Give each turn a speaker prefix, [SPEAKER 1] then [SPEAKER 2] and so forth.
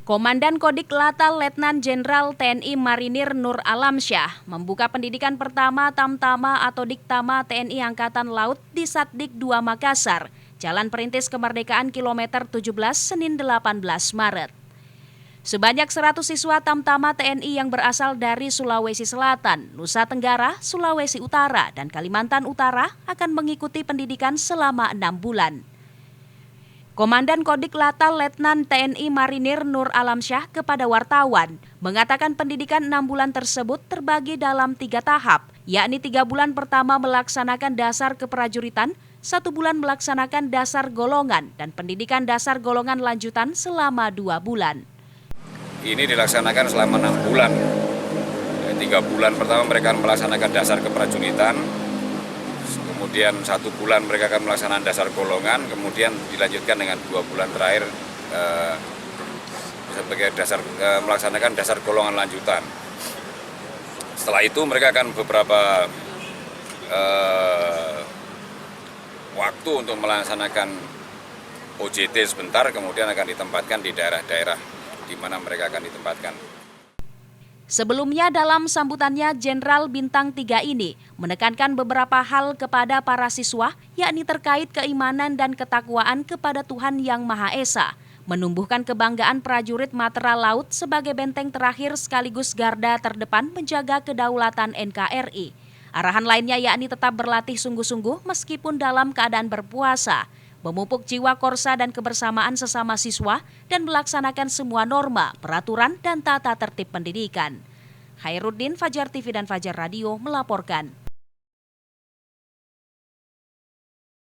[SPEAKER 1] Komandan Kodik Latal Letnan Jenderal TNI Marinir Nur Alamsyah membuka pendidikan pertama Tamtama atau Diktama TNI Angkatan Laut di Satdik 2 Makassar, Jalan Perintis Kemerdekaan Kilometer 17, Senin 18 Maret. Sebanyak 100 siswa Tamtama TNI yang berasal dari Sulawesi Selatan, Nusa Tenggara, Sulawesi Utara, dan Kalimantan Utara akan mengikuti pendidikan selama 6 bulan. Komandan Kodik Latal Letnan TNI Marinir Nur Alamsyah kepada wartawan mengatakan pendidikan 6 bulan tersebut terbagi dalam 3 tahap, yakni 3 bulan pertama melaksanakan dasar keprajuritan, 1 bulan melaksanakan dasar golongan, dan pendidikan dasar golongan lanjutan selama 2 bulan.
[SPEAKER 2] Ini dilaksanakan selama 6 bulan. 3 bulan pertama mereka melaksanakan dasar keprajuritan, kemudian 1 bulan mereka akan melaksanakan dasar golongan, kemudian dilanjutkan dengan 2 bulan terakhir sebagai melaksanakan dasar golongan lanjutan. Setelah itu mereka akan beberapa waktu untuk melaksanakan OJT sebentar, kemudian akan ditempatkan di daerah-daerah di mana mereka akan ditempatkan.
[SPEAKER 1] Sebelumnya dalam sambutannya, Jenderal Bintang 3 ini menekankan beberapa hal kepada para siswa, yakni terkait keimanan dan ketakwaan kepada Tuhan Yang Maha Esa, menumbuhkan kebanggaan prajurit Matra Laut sebagai benteng terakhir sekaligus garda terdepan menjaga kedaulatan NKRI. Arahan lainnya yakni tetap berlatih sungguh-sungguh meskipun dalam keadaan berpuasa, memupuk jiwa korsa dan kebersamaan sesama siswa, dan melaksanakan semua norma, peraturan, dan tata tertib pendidikan. Khairuddin, Fajar TV dan Fajar Radio melaporkan.